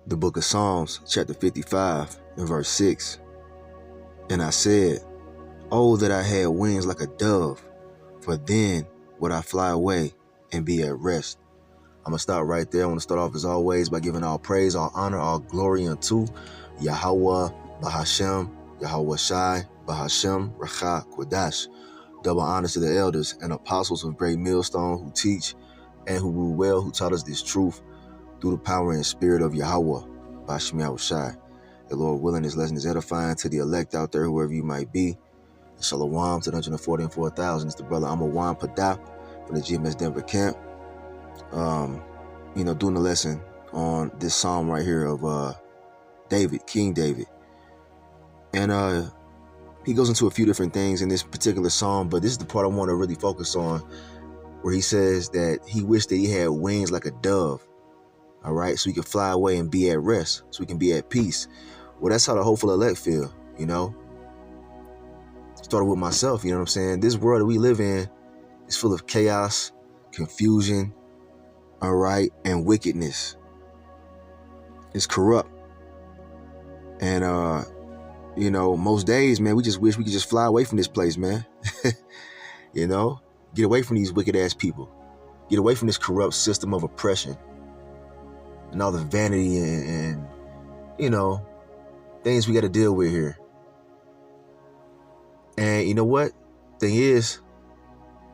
the book of Psalms, chapter 55 and verse 6. And I said, oh, that I had wings like a dove, for then would I fly away and be at rest. I'm going to stop right there. I want to start off as always by giving all praise, all honor, all glory unto Yahweh, Bahashem, Yahweh Shai, Bahashem, Racha, Kodash. Double honors to the elders and apostles of Great Millstone who teach and who rule well, who taught us this truth through the power and spirit of Yahweh, Bahashem Yahweh Shai. The Lord willing, this lesson is edifying to the elect out there, whoever you might be. Shalom to the 144,000. It's the brother Amawan Padah from the GMS Denver camp. Doing the lesson on this psalm right here of David, King David. And he goes into a few different things in this particular psalm, but this is the part I want to really focus on, where he says that he wished that he had wings like a dove, all right, so he could fly away and be at rest, so he can be at peace. Well, that's how the hopeful elect feel, Started with myself, you know what I'm saying? This world that we live in is full of chaos, confusion, all right, and wickedness. It's corrupt. And, most days, man, we just wish we could just fly away from this place, man. Get away from these wicked ass people. Get away from this corrupt system of oppression and all the vanity and things we got to deal with here. And you know what? Thing is,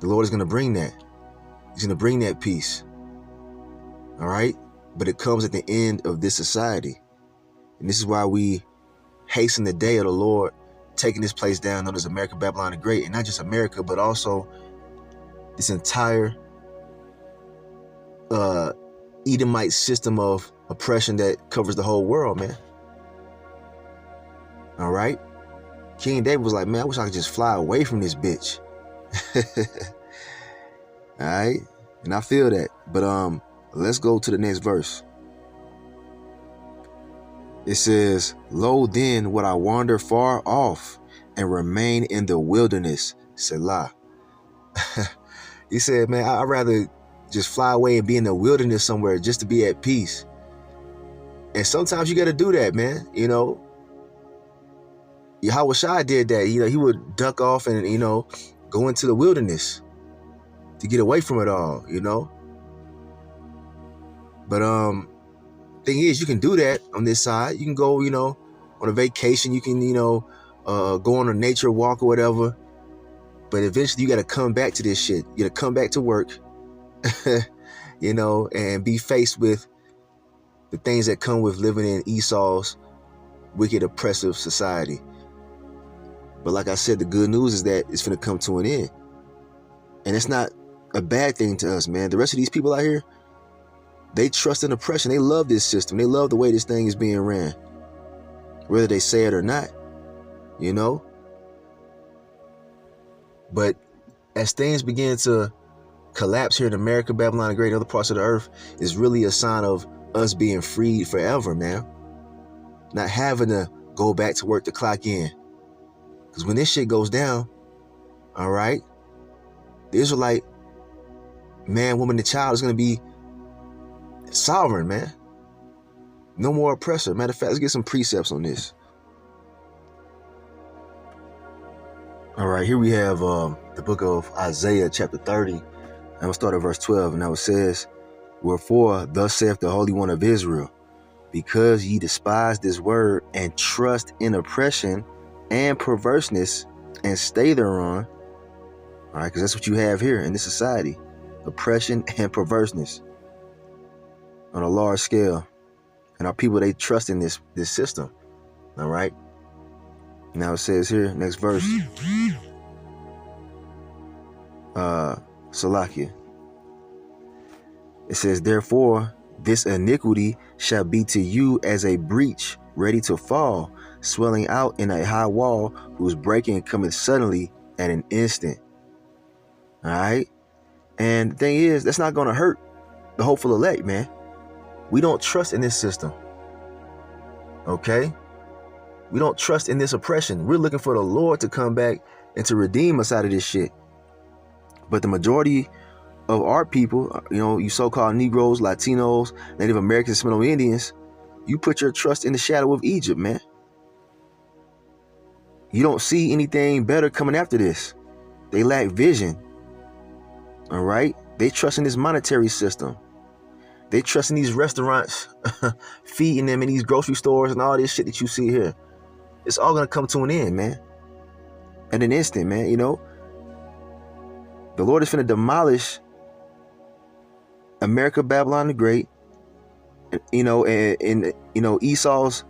the Lord is going to bring that. He's going to bring that peace. All right? But it comes at the end of this society. And this is why we hasten the day of the Lord taking this place down known as America, Babylon the Great. And not just America, but also this entire Edomite system of oppression that covers the whole world, man. All right? King David was like, man, I wish I could just fly away from this bitch. All right? And I feel that. But let's go to the next verse. It says, lo, then would I wander far off and remain in the wilderness, Selah. He said, man, I'd rather just fly away and be in the wilderness somewhere just to be at peace. And sometimes you got to do that, man. Yahweh Shai did that. He would duck off and, go into the wilderness to get away from it all, But thing is, you can do that on this side. You can go, on a vacation. You can, go on a nature walk or whatever. But eventually you got to come back to this shit. You got to come back to work, and be faced with the things that come with living in Esau's wicked, oppressive society. But like I said, the good news is that it's going to come to an end. And it's not a bad thing to us, man. The rest of these people out here, they trust in oppression. They love this system. They love the way this thing is being ran, whether they say it or not, But as things begin to collapse here in America, Babylon the Great, and other parts of the earth, is really a sign of us being freed forever, man. Not having to go back to work to clock in. Because when this shit goes down, all right, the Israelite man, woman, and child is going to be sovereign, man. No more oppressor. Matter of fact, let's get some precepts on this. All right, here we have the book of Isaiah, chapter 30. And we'll start at verse 12. And now it says, wherefore, thus saith the Holy One of Israel, because ye despise this word and trust in oppression and perverseness and stay thereon. All right, because that's what you have here in this society. Oppression and perverseness on a large scale. And our people, they trust in this system. All right. Now it says here, next verse. Salakia. It says, therefore, this iniquity shall be to you as a breach ready to fall, swelling out in a high wall, whose breaking cometh suddenly at an instant. All right. And the thing is, that's not going to hurt the hopeful elect, man. We don't trust in this system. Okay. We don't trust in this oppression. We're looking for the Lord to come back and to redeem us out of this shit. But the majority of our people, you so-called Negroes, Latinos, Native Americans, Seminole Indians, You put your trust in the shadow of Egypt, man. You don't see anything better coming after this. They lack vision. All right? They trust in this monetary system. They trust in these restaurants feeding them in these grocery stores and all this shit that you see here. It's all going to come to an end, man. At an instant, man, you know. The Lord is finna demolish America, Babylon the Great, and Esau's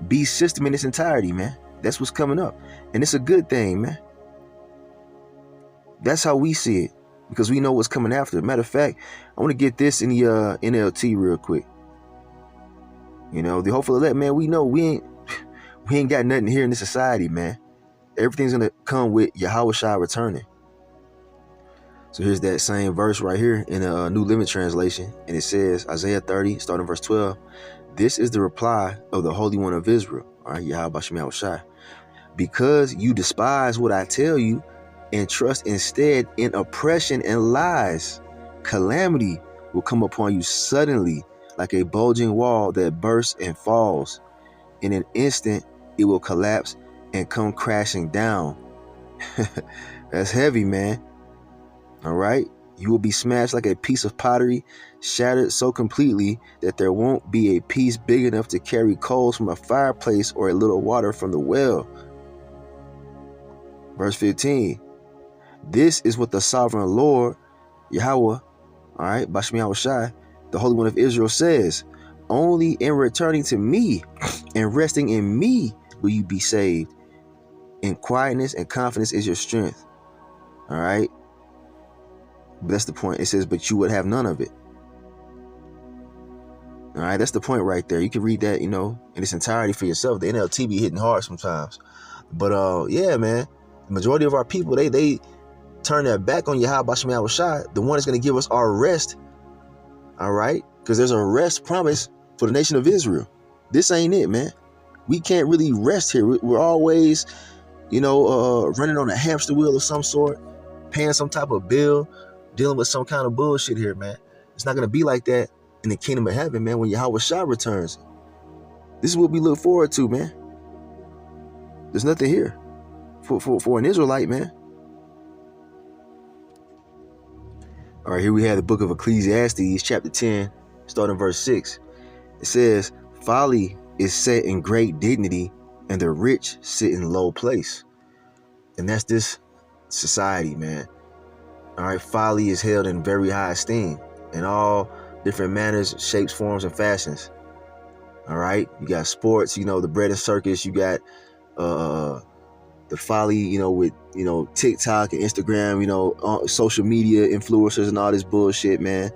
beast system in its entirety, man. That's what's coming up. And it's a good thing, man. That's how we see it, because we know what's coming after. Matter of fact, I want to get this in the NLT real quick. You know, the hopeful elect, man, we know we ain't got nothing here in this society, man. Everything's gonna come with Yahushua returning. So here's that same verse right here in a New Living Translation, and it says, Isaiah 30, starting verse 12, this is the reply of the Holy One of Israel, all right, Yahushua, because you despise what I tell you and trust instead in oppression and lies, calamity will come upon you suddenly like a bulging wall that bursts and falls. In an instant, it will collapse and come crashing down. That's heavy, man. All right. You will be smashed like a piece of pottery, shattered so completely that there won't be a piece big enough to carry coals from a fireplace or a little water from the well. Verse 15. This is what the sovereign Lord, Yahweh, all right, Bashmi Yahushai, the Holy One of Israel says, only in returning to me and resting in me will you be saved. In quietness and confidence is your strength. All right. But that's the point. It says, but you would have none of it. All right. That's the point right there. You can read that, you know, in its entirety for yourself. The NLT be hitting hard sometimes. But yeah, man, the majority of our people, they turn their back on Yahweh Bashmi Yahushai, the one that's going to give us our rest. All right. Because there's a rest promise for the nation of Israel. This ain't it, man. We can't really rest here. We're always, you know, running on a hamster wheel of some sort, paying some type of bill, dealing with some kind of bullshit here, man. It's not going to be like that in the kingdom of heaven, man, when Yahushua returns. This is what we look forward to, man. There's nothing here for an Israelite, man. All right, here we have the book of Ecclesiastes, chapter 10, starting verse 6. It says, folly is set in great dignity, and the rich sit in low place. And that's this society, man. All right, folly is held in very high esteem in all different manners, shapes, forms, and fashions. All right, you got sports, you know, the bread and circus. You got the folly, you know, with, you know, TikTok and Instagram, you know, social media influencers and all this bullshit, man.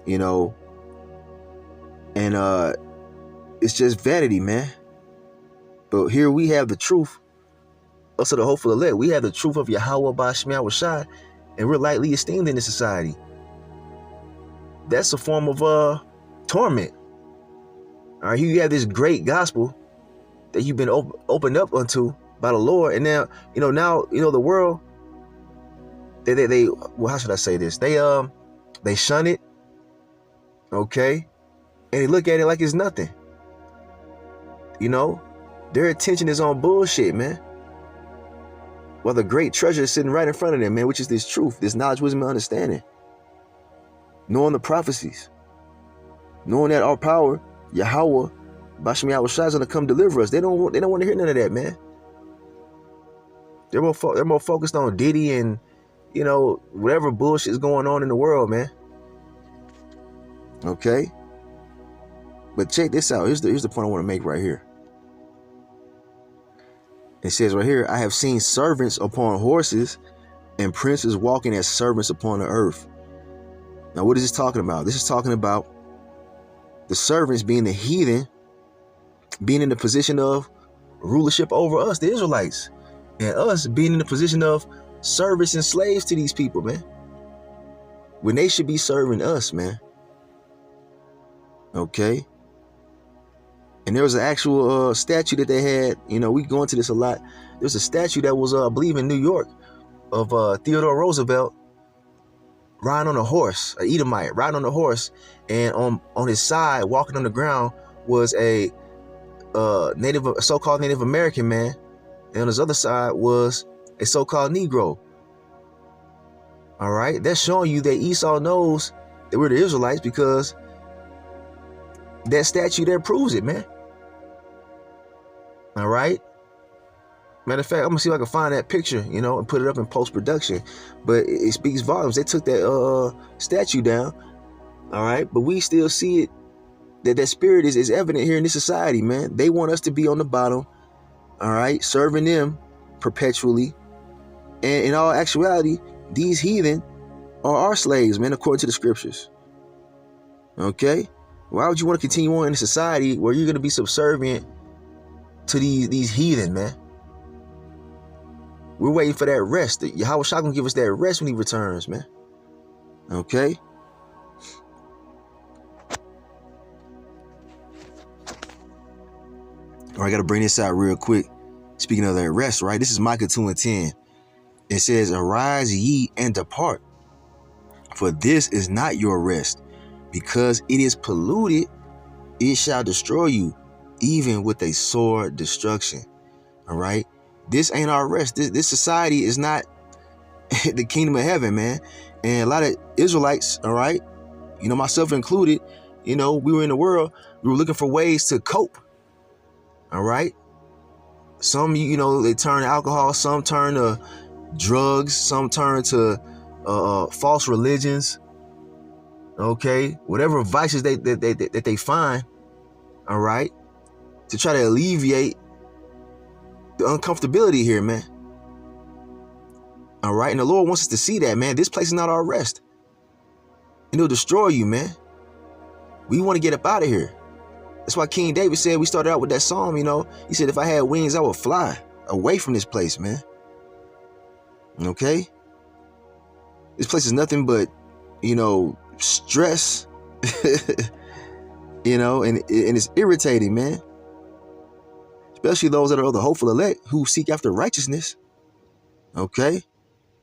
You know, and it's just vanity, man. But here we have the truth. Us of the hopeful elect, we have the truth of Yahweh Bashmi Yahushai, and we're lightly esteemed in this society. That's a form of torment. All right, here you have this great gospel that you've been opened up unto by the Lord, and now the world, they well, how should I say this? They shun it, okay, and they look at it like it's nothing. You know, their attention is on bullshit, man. Well, the great treasure is sitting right in front of them, man, which is this truth, this knowledge, wisdom, and understanding. Knowing the prophecies. Knowing that our power, Yahweh, Bashmi Yahushai, is going to come deliver us. They don't want to hear none of that, man. They're more focused on Diddy and, you know, whatever bullshit is going on in the world, man. Okay? But check this out. Here's the point I want to make right here. It says right here, I have seen servants upon horses and princes walking as servants upon the earth. Now, what is this talking about? This is talking about the servants being the heathen, being in the position of rulership over us, the Israelites, and us being in the position of service and slaves to these people, man. When they should be serving us, man. Okay? And there was an actual statue that they had. You know, we go into this a lot. There's a statue that was, I believe, in New York of Theodore Roosevelt riding on a horse, an Edomite, riding on a horse, and on his side, walking on the ground, was a so-called Native American man, and on his other side was a so-called Negro. All right, that's showing you that Esau knows that we're the Israelites, because that statue there proves it, man. All right. Matter of fact, I'm gonna see if I can find that picture, and put it up in post-production. But it speaks volumes. They took that statue down. All right, but we still see it, that spirit is evident here in this society, man. They want us to be on the bottom, all right, serving them perpetually. And in all actuality, these heathen are our slaves, man, according to the scriptures. Okay? Why would you want to continue on in a society where you're going to be subservient to these heathen, man? We're waiting for that rest. Yahweh Shah gonna give us that rest when he returns, man. Okay? All right, I got to bring this out real quick. Speaking of that rest, right? This is Micah 2:10. It says, "Arise ye and depart, for this is not your rest. Because it is polluted, it shall destroy you, even with a sore destruction." All right? This ain't our rest. This society is not the kingdom of heaven, man. And a lot of Israelites, all right, myself included, we were in the world, we were looking for ways to cope. All right. Some, they turn to alcohol, some turn to drugs, some turn to false religions. Okay. Whatever vices that they find, all right, to try to alleviate the uncomfortability here, man. All right. And the Lord wants us to see that, man. This place is not our rest. And it'll destroy you, man. We want to get up out of here. That's why King David said, we started out with that psalm, he said, if I had wings, I would fly away from this place, man. Okay. This place is nothing but, stress, and it's irritating, man. Especially those that are of the hopeful elect who seek after righteousness. Okay.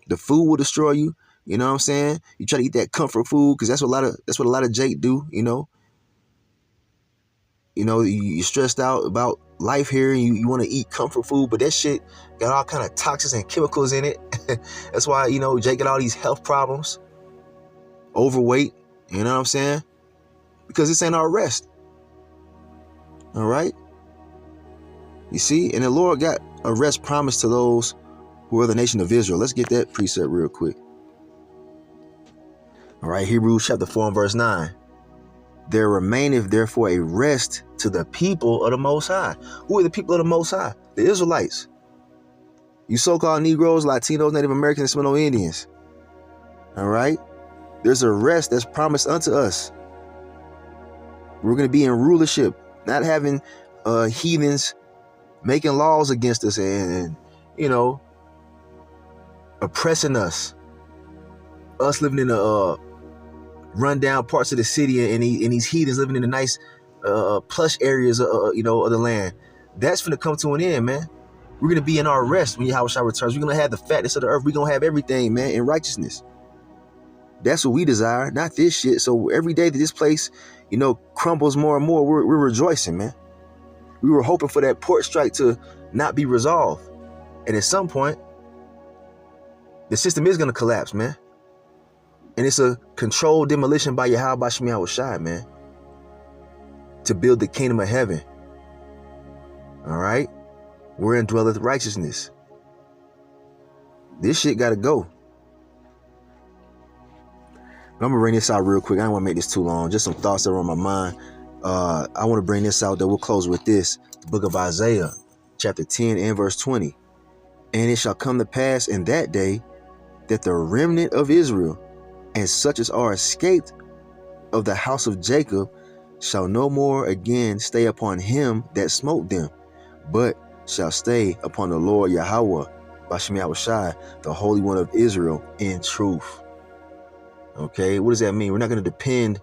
The food will destroy you. You know what I'm saying? You try to eat that comfort food, because that's what a lot of Jake do, you're stressed out about life here, and you want to eat comfort food, but that shit got all kind of toxins and chemicals in it. That's why, Jake got all these health problems, overweight, you know what I'm saying? Because this ain't our rest. All right. You see, and the Lord got a rest promised to those who are the nation of Israel. Let's get that precept real quick. All right. Hebrews chapter 4 and verse 9. There remaineth therefore a rest to the people of the Most High. Who are the people of the Most High? The Israelites. You so-called Negroes, Latinos, Native Americans, and Seminole Indians. All right? There's a rest that's promised unto us. We're going to be in rulership, not having heathens making laws against us and oppressing us. Us living in a run down parts of the city, and these heathens living in the nice plush areas of the land. That's going to come to an end, man. We're going to be in our rest when Yahweh Shah returns. We're going to have the fatness of the earth. We're going to have everything, man, in righteousness. That's what we desire, not this shit. So every day that this place, crumbles more and more, we're rejoicing, man. We were hoping for that port strike to not be resolved. And at some point, the system is going to collapse, man. And it's a controlled demolition by Yahweh Bashem Yahweh Shai, man, to build the kingdom of heaven. All right? Wherein dwelleth righteousness. This shit got to go. I'm going to bring this out real quick. I don't want to make this too long. Just some thoughts that are on my mind. I want to bring this out that we'll close with this. The book of Isaiah, chapter 10 and verse 20. And it shall come to pass in that day that the remnant of Israel, and such as are escaped of the house of Jacob, shall no more again stay upon him that smote them, but shall stay upon the Lord Yahweh, Bashem Yahweh Shai, the Holy One of Israel, in truth. Okay, what does that mean? We're not going to depend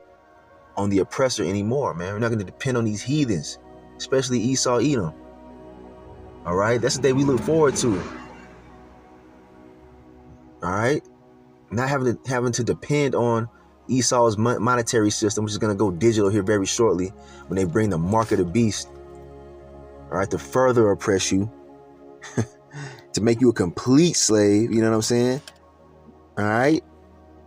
on the oppressor anymore, man. We're not going to depend on these heathens, especially Esau, Edom. All right, that's the day we look forward to. All right, not having to depend on Esau's monetary system, which is going to go digital here very shortly when they bring the mark of the beast, all right, to further oppress you, to make you a complete slave. You know what I'm saying? All right.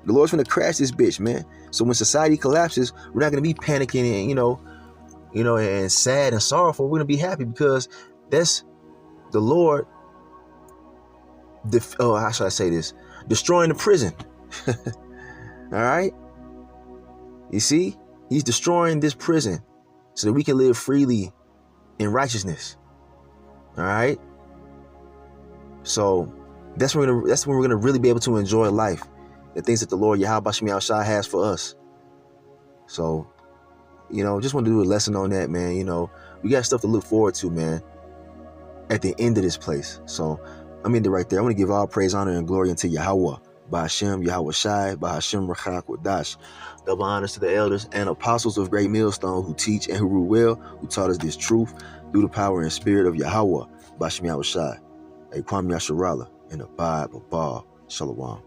The Lord's going to crash this bitch, man. So when society collapses, we're not going to be panicking and, and sad and sorrowful. We're going to be happy because that's the Lord. How should I say this? Destroying the prison. All right. You see, he's destroying this prison so that we can live freely in righteousness. All right. So that's when we're gonna really be able to enjoy life, the things that the Lord Yahweh Shemi Shai has for us. So, just want to do a lesson on that, man. We got stuff to look forward to, man, at the end of this place. So I'm in it right there. I want to give all praise, honor, and glory unto Yahweh, Ba'ashem, Yahweh Shai, Ba'ashem Rachak Wadash. Double honors to the elders and apostles of Great Millstone who teach and who rule well, who taught us this truth through the power and spirit of Yahweh, Ba'ashem Yahweh Shai, Kwam Yasharala, and Abad Babal Shalom.